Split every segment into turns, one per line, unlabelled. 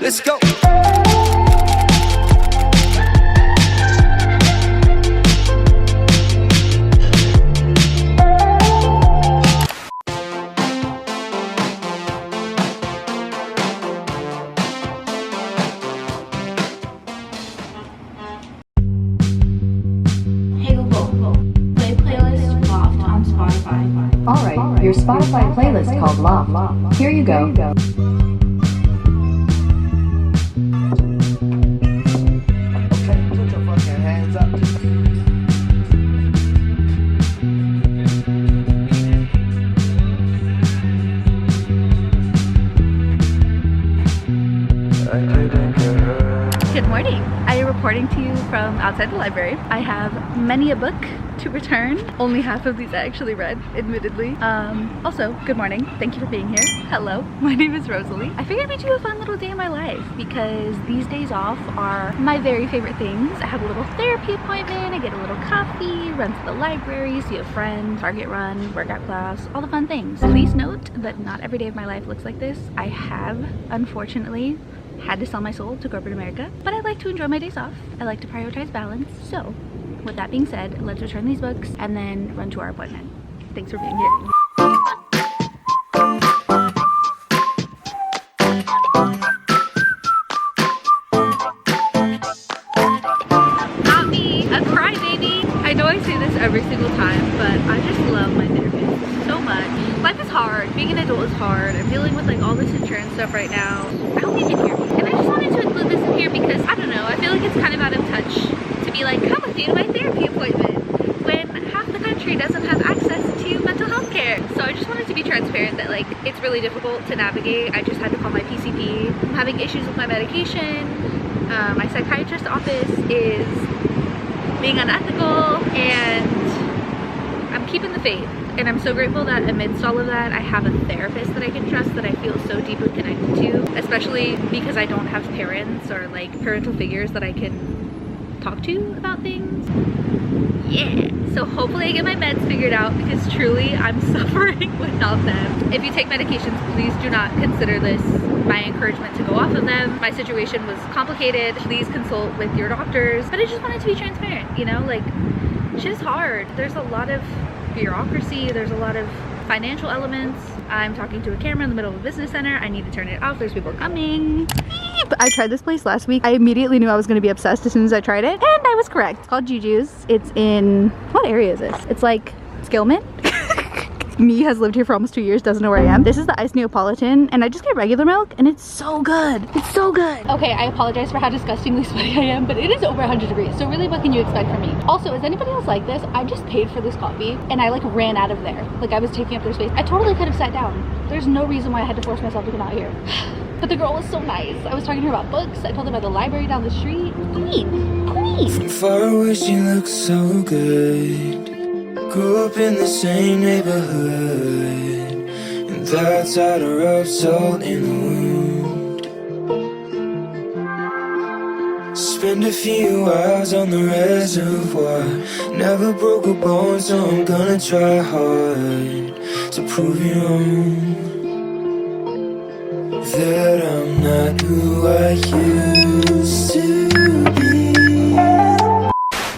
Let's go.
Alright, your Spotify playlist called Loft. Here you go.
Okay, put your fucking hands up.
Good morning. I am reporting to you from outside the library. I have many a book to return. Only half of these I actually read, admittedly. Also, good morning. Thank you for being here. Hello, my name is Rosalie. I figured we'd do a fun little day in my life because these days off are my very favorite things. I have a little therapy appointment, I get a little coffee, run to the library, see a friend, Target run, workout class, all the fun things. Please note that not every day of my life looks like this. I have, unfortunately, had to sell my soul to corporate America, but I like to enjoy my days off. I like to prioritize balance. So with that being said, let's return these books and then run to our appointment. Thanks for being here. Not me, a crybaby. I know I say this every single time, but I just love my therapist so much. Life is hard. Being an adult is hard. I'm dealing with like all this insurance stuff right now. I hope you can hear me. And I just wanted to include this in here because, I don't know, I feel like it's kind of out of touch to be like, come with me to my therapy appointment when half the country doesn't have access to mental health care. So I just wanted to be transparent that like, it's really difficult to navigate. I just had to call my PCP. I'm having issues with my medication. My psychiatrist's office is being unethical and I'm keeping the faith. And I'm so grateful that amidst all of that, I have a therapist that I can trust, that I feel so deeply connected to, especially because I don't have parents or like parental figures that I can talk to about things. Yeah, so hopefully I get my meds figured out because truly I'm suffering without them. If you take medications, please do not consider this my encouragement to go off of them. My situation was complicated. Please consult with your doctors. But I just wanted to be transparent, you know, like shit is hard. There's a lot of bureaucracy, there's a lot of financial elements. I'm talking to a camera in the middle of a business center. I need to turn it off. There's people coming. I tried this place last week. I immediately knew I was going to be obsessed as soon as I tried it, and I was correct. It's called Juju's. It's in, what area is this? It's like Skillman. Me has lived here for almost 2 years, doesn't know where I am. This is the iced Neapolitan, and I just get regular milk, and it's so good. It's so good. Okay, I apologize for how disgustingly sweaty I am, but it is over 100 degrees, so really what can you expect from me? Also, is anybody else like this? I just paid for this coffee, and I like ran out of there. Like I was taking up their space. I totally could have sat down. There's no reason why I had to force myself to come out here. But the girl was so nice. I was talking to her about books. I told her about the library down the street. Queen.
From far away she looks so good. Grew up in the same neighborhood, and that's how to rub salt in the wound. Spend a few hours on the reservoir. Never broke a bone, so I'm gonna try hard to prove you wrong, that I'm not who I used to be.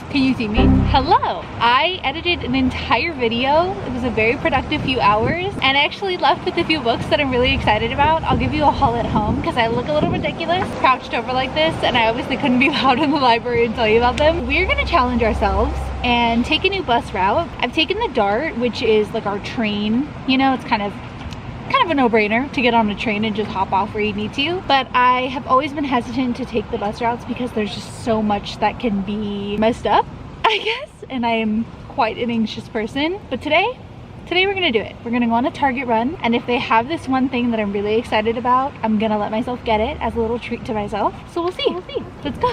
Can you see me? Hello! I edited an entire video. It was a very productive few hours, and I actually left with a few books that I'm really excited about. I'll give you a haul at home because I look a little ridiculous crouched over like this, and I obviously couldn't be loud in the library and tell you about them. We're gonna challenge ourselves and take a new bus route. I've taken the DART, which is like our train. You know, it's kind of a no-brainer to get on a train and just hop off where you need to, but I have always been hesitant to take the bus routes because there's just so much that can be messed up, I guess, and I am quite an anxious person. But today we're gonna do it. We're gonna go on a Target run, and if they have this one thing that I'm really excited about, I'm gonna let myself get it as a little treat to myself. So we'll see. Let's go.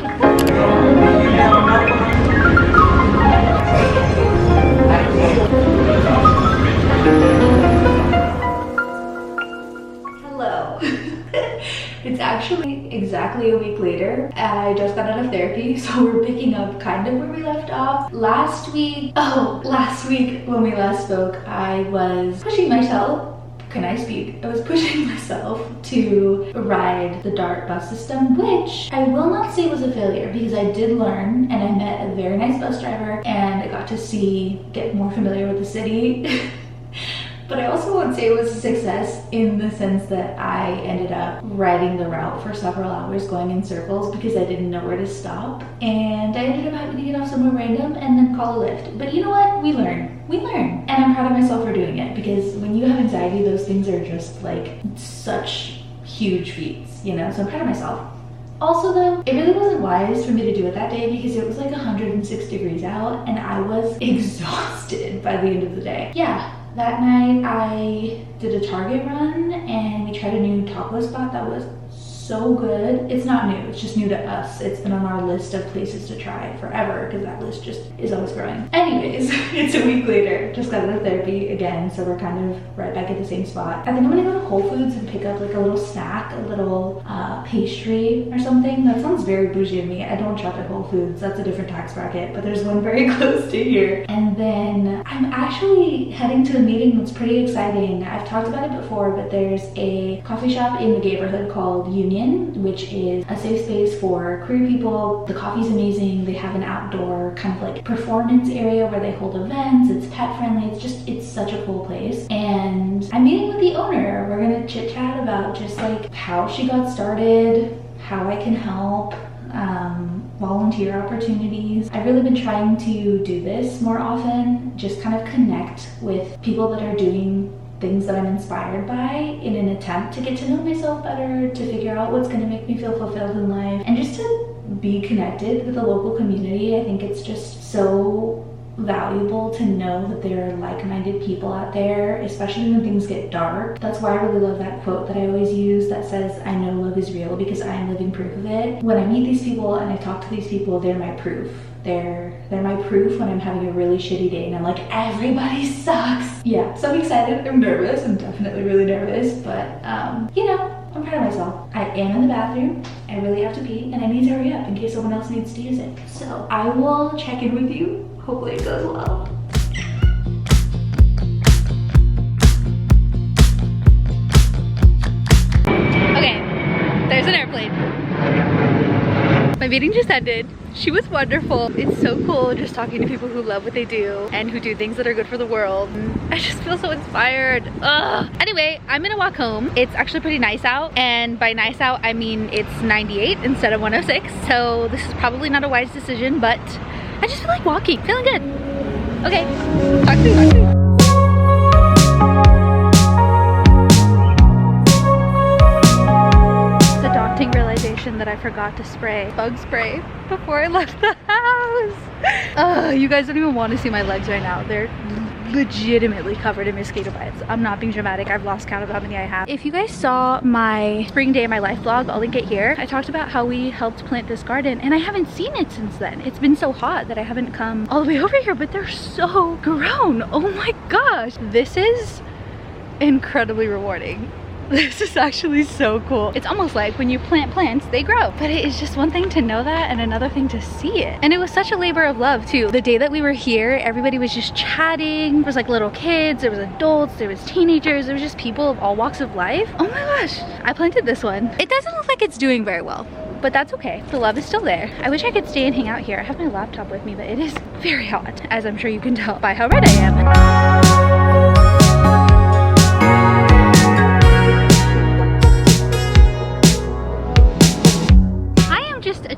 It's actually exactly a week later. I just got out of therapy, so we're picking up kind of where we left off. Last week when we last spoke, I was pushing myself
can I speak? I was pushing myself to ride the DART bus system, which I will not say was a failure because I did learn and I met a very nice bus driver and I got to get more familiar with the city. But I also won't say it was a success in the sense that I ended up riding the route for several hours going in circles because I didn't know where to stop. And I ended up having to get off somewhere random and then call a lift. But you know what? We learn. We learn. And I'm proud of myself for doing it because when you have anxiety, those things are just like such huge feats, you know? So I'm proud of myself. Also though, it really wasn't wise for me to do it that day because it was like 106 degrees out and I was exhausted by the end of the day. Yeah. That night I did a Target run and we tried a new taco spot that was so good. It's not new, it's just new to us. It's been on our list of places to try forever because that list just is always growing. Anyways, it's a week later, just got out of therapy again, so we're kind of right back at the same spot. I think I'm gonna go to Whole Foods and pick up like a little snack, a little pastry or something. That sounds very bougie of me. I don't shop at Whole Foods, that's a different tax bracket, but there's one very close to here. And then I'm actually heading to a meeting that's pretty exciting. I've talked about it before, but there's a coffee shop in the neighborhood called Union, which is a safe space for queer people. The coffee's amazing. They have an outdoor kind of like performance area where they hold events. It's pet friendly. It's such a cool place. And I'm meeting with the owner. We're gonna chit chat about just like how she got started, how I can help, volunteer opportunities. I've really been trying to do this more often, just kind of connect with people that are doing things that I'm inspired by in an attempt to get to know myself better, to figure out what's going to make me feel fulfilled in life, and just to be connected with the local community. I think it's just so valuable to know that there are like-minded people out there, especially when things get dark. That's why I really love that quote that I always use that says, I know love is real because I am living proof of it. When I meet these people and I talk to these people, they're my proof. They're my proof when I'm having a really shitty day and I'm like, everybody sucks. Yeah, so I'm excited, I'm nervous, I'm definitely really nervous, but you know, I'm proud of myself. I am in the bathroom, I really have to pee, and I need to hurry up in case someone else needs to use it. So I will check in with you. Hopefully it goes well.
Okay, there's an airplane. My meeting just ended. She was wonderful. It's so cool just talking to people who love what they do and who do things that are good for the world. I just feel so inspired. Ugh. Anyway, I'm gonna walk home. It's actually pretty nice out, and by nice out I mean it's 98 instead of 106, so this is probably not a wise decision, but I just feel like walking, feeling good. Okay, talk to you. Realization that I forgot to spray bug spray before I left the house. You guys don't even want to see my legs right now. They're legitimately covered in mosquito bites. I'm not being dramatic. I've lost count of how many I have. If you guys saw my spring day in my life vlog, I'll link it here. I talked about how we helped plant this garden and I haven't seen it since then. It's been so hot that I haven't come all the way over here, but they're so grown. Oh my gosh. This is incredibly rewarding. This is actually so cool. It's almost like when you plant plants, they grow. But it is just one thing to know that and another thing to see it. And it was such a labor of love too. The day that we were here, everybody was just chatting. There was like little kids, there was adults, there was teenagers, there was just people of all walks of life. Oh my gosh, I planted this one. It doesn't look like it's doing very well, but that's okay. The love is still there. I wish I could stay and hang out here. I have my laptop with me, but it is very hot, as I'm sure you can tell by how red I am.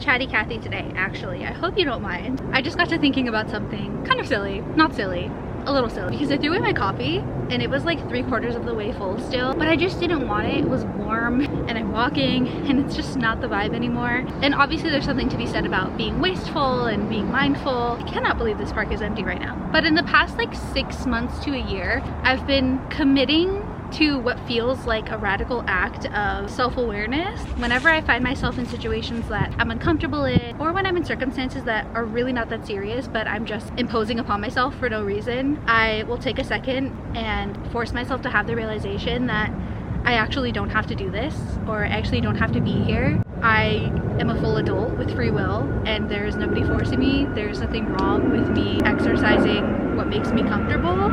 Chatty Cathy today, actually. I hope you don't mind. I just got to thinking about something kind of silly, not silly, a little silly, because I threw away my coffee and it was like 3/4 of the way full still, but I just didn't want it. It was warm and I'm walking and it's just not the vibe anymore. And obviously there's something to be said about being wasteful and being mindful. I cannot believe this park is empty right now. But in the past like 6 months to a year, I've been committing to what feels like a radical act of self-awareness. Whenever I find myself in situations that I'm uncomfortable in, or when I'm in circumstances that are really not that serious, but I'm just imposing upon myself for no reason, I will take a second and force myself to have the realization that I actually don't have to do this, or I actually don't have to be here. I am a full adult with free will, and there's nobody forcing me. There's nothing wrong with me exercising what makes me comfortable.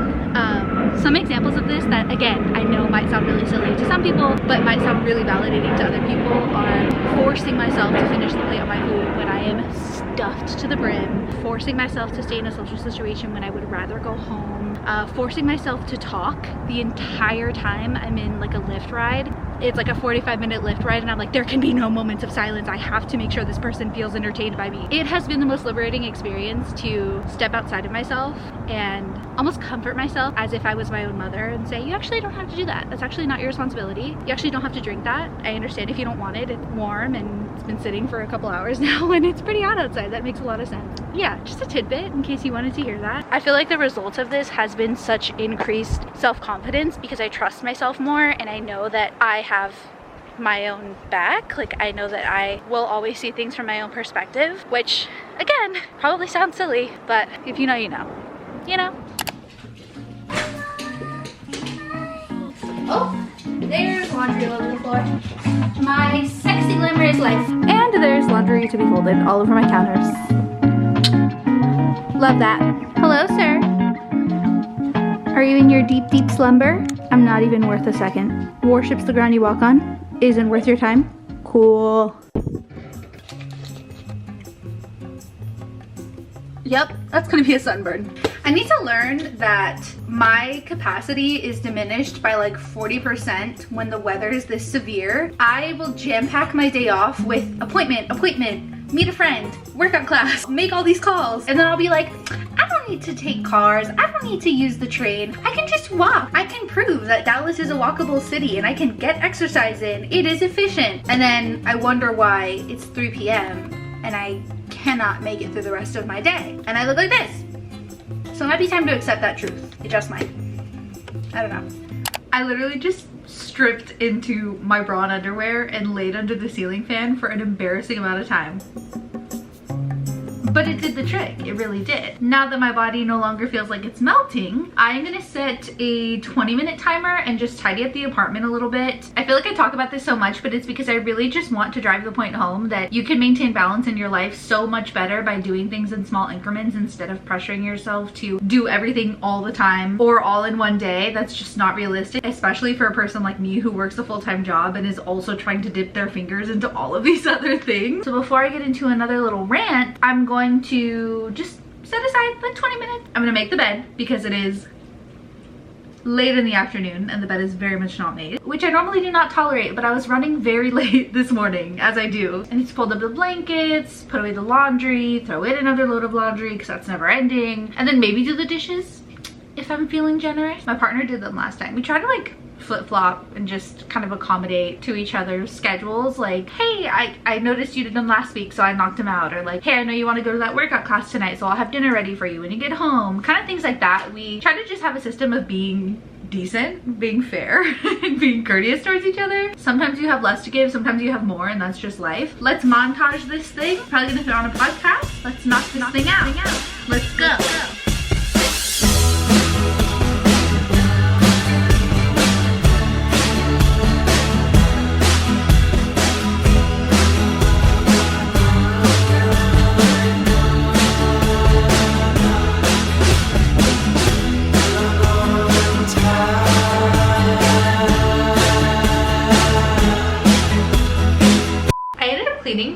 Some examples of this that, again, I know might sound really silly to some people, but might sound really validating to other people, are forcing myself to finish the plate on my food when I am stuffed to the brim, forcing myself to stay in a social situation when I would rather go home, forcing myself to talk the entire time I'm in like a Lyft ride. It's like a 45-minute Lyft ride and I'm like, there can be no moments of silence. I have to make sure this person feels entertained by me. It has been the most liberating experience to step outside of myself and almost comfort myself as if I was my own mother and say, you actually don't have to do that. That's actually not your responsibility. You actually don't have to drink that. I understand if you don't want it. It's warm and it's been sitting for a couple hours now and it's pretty hot outside. That makes a lot of sense. Yeah, just a tidbit in case you wanted to hear that. I feel like the result of this has been such increased self-confidence because I trust myself more and I know that I have my own back. Like, I know that I will always see things from my own perspective, which again probably sounds silly, but if you know, you know. You know. Oh, there's laundry all over the floor. My sexy glamorous life. And there's laundry to be folded all over my counters. Love that. Hello, sir. Are you in your deep, deep slumber? I'm not even worth a second. Worships the ground you walk on. Isn't worth your time. Cool. Yep, that's gonna be a sunburn. I need to learn that my capacity is diminished by like 40% when the weather is this severe. I will jam pack my day off with appointment, meet a friend, workout class, make all these calls, and then I'll be like, I don't need to take cars, I don't need to use the train, I can just walk. I can prove that Dallas is a walkable city and I can get exercise in. It is efficient. And then I wonder why it's 3 p.m. and I cannot make it through the rest of my day. And I look like this. So it might be time to accept that truth. It just might. I don't know. I literally just stripped into my bra and underwear and laid under the ceiling fan for an embarrassing amount of time. But it did the trick, it really did. Now that my body no longer feels like it's melting, I'm gonna set a 20-minute timer and just tidy up the apartment a little bit. I feel like I talk about this so much, but it's because I really just want to drive the point home that you can maintain balance in your life so much better by doing things in small increments instead of pressuring yourself to do everything all the time or all in one day. That's just not realistic, especially for a person like me who works a full-time job and is also trying to dip their fingers into all of these other things. So before I get into another little rant, I'm going to just set aside like 20 minutes. I'm gonna make the bed because it is late in the afternoon and the bed is very much not made, which I normally do not tolerate, but I was running very late this morning, as I do. I need to fold up the blankets, put away the laundry, throw in another load of laundry because that's never ending, and then maybe do the dishes if I'm feeling generous. My partner did them last time. We tried to like flip-flop and just kind of accommodate to each other's schedules. Like, hey, I noticed you did them last week, so I knocked them out. Or like, hey, I know you want to go to that workout class tonight, so I'll have dinner ready for you when you get home. Kind of things like that. We try to just have a system of being decent, being fair, and being courteous towards each other. Sometimes you have less to give, sometimes you have more, and that's just life. Let's montage this thing. Probably gonna fit on a podcast. Let's knock this thing out. Let's go.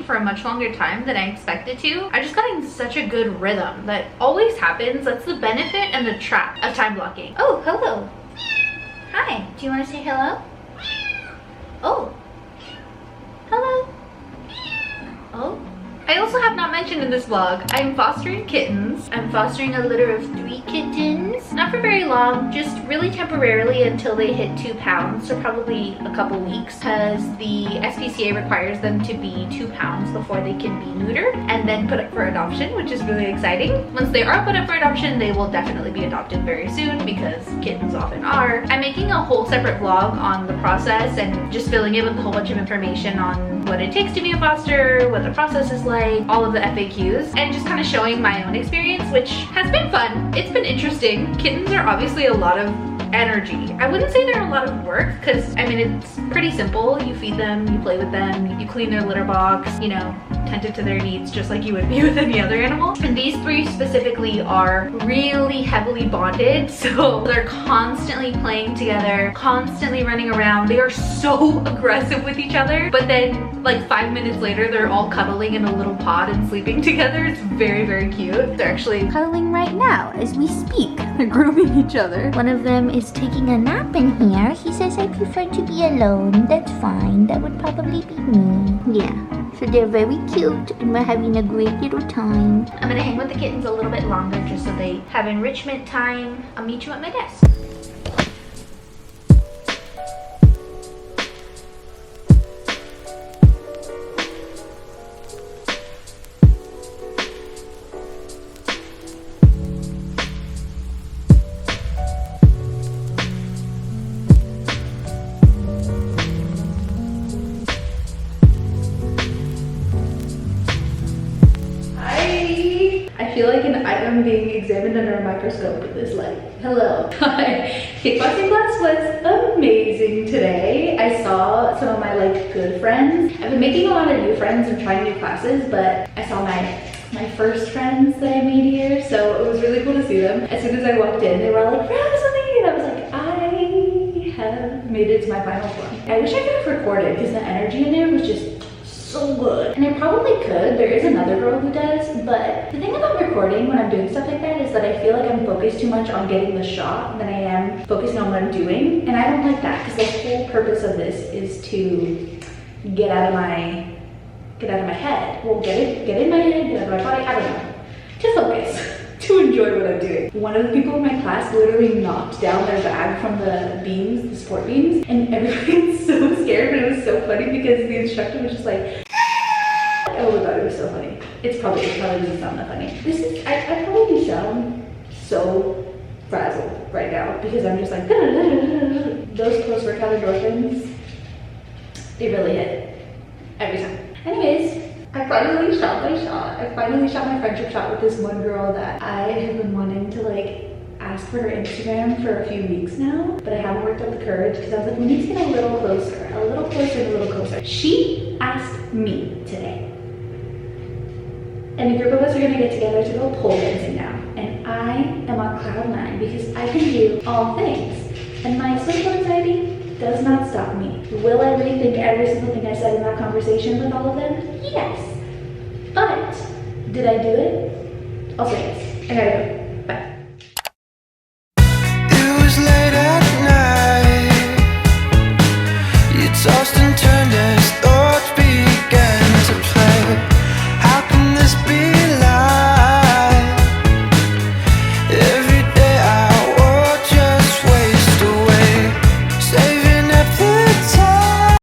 For a much longer time than I expected to. I just got in such a good rhythm that always happens. That's the benefit and the trap of time blocking. Oh, hello. Hi, do you want to say hello? Oh. Hello. Oh. I also have not mentioned in this vlog, I'm fostering kittens. I'm fostering a litter of 3 kittens. Not for very long, just really temporarily until they hit 2 pounds, so probably a couple weeks, because the SPCA requires them to be 2 pounds before they can be neutered and then put up for adoption, which is really exciting. Once they are put up for adoption, they will definitely be adopted very soon because kittens often are. I'm making a whole separate vlog on the process and just filling it with a whole bunch of information on what it takes to be a foster, what the process is like, all of the FAQs, and just kind of showing my own experience, which has been fun. It's been interesting. Kittens are obviously a lot of energy. I wouldn't say they're a lot of work because I mean it's pretty simple. You feed them, you play with them, you clean their litter box, you know, tend to their needs just like you would be with any other animal. And these three specifically are really heavily bonded, so they're constantly playing together, constantly running around. They are so aggressive with each other, but then like 5 minutes later they're all cuddling in a little pod and sleeping together. It's very, very cute. They're actually
cuddling right now as we speak. They're grooming each other. One of them is taking a nap in here. He says, I prefer to be alone. That's fine. That would probably be me. Yeah. So they're very cute and we're having a great little time.
I'm gonna hang with the kittens a little bit longer just so they have enrichment time. I'll meet you at my desk. I feel like an item being examined under a microscope with this light. Hello. Hi. Kickboxing class was amazing today. I saw some of my like good friends. I've been making a lot of new friends and trying new classes, but I saw my first friends that I made here, so it was really cool to see them. As soon as I walked in, they were all like, Rosalie! And I was like, I have made it to my final form. I wish I could have recorded because the energy in there was just so good. And I probably could. There is another girl who does, but the thing about recording when I'm doing stuff like that is that I feel like I'm focused too much on getting the shot than I am focusing on what I'm doing. And I don't like that because the whole purpose of this is to get out of my head. Well, get in my head, get out of my body, I don't know. To focus, to enjoy what I'm doing. One of the people in my class literally knocked down their bag from the beams, the sport beams, and everybody was so scared, but it was so funny because the instructor was just like, oh my god, it was so funny. It probably doesn't sound that funny. I probably sound so frazzled right now because I'm just like, those post-workout endorphins, they really hit every time. Anyways, I finally shot my shot. I finally shot my friendship shot with this one girl that I have been wanting to like ask for her Instagram for a few weeks now, but I haven't worked up the courage because I was like, we need to get a little closer, a little closer, a little closer. She asked me today. And a group of us are gonna get together to go pole dancing now. And I am on cloud 9 because I can do all things. And my social anxiety does not stop me. Will I rethink every single thing I said in that conversation with all of them? Yes. But did I do it? I'll say yes. I gotta go. Bye.
It was late at night. You tossed and turned as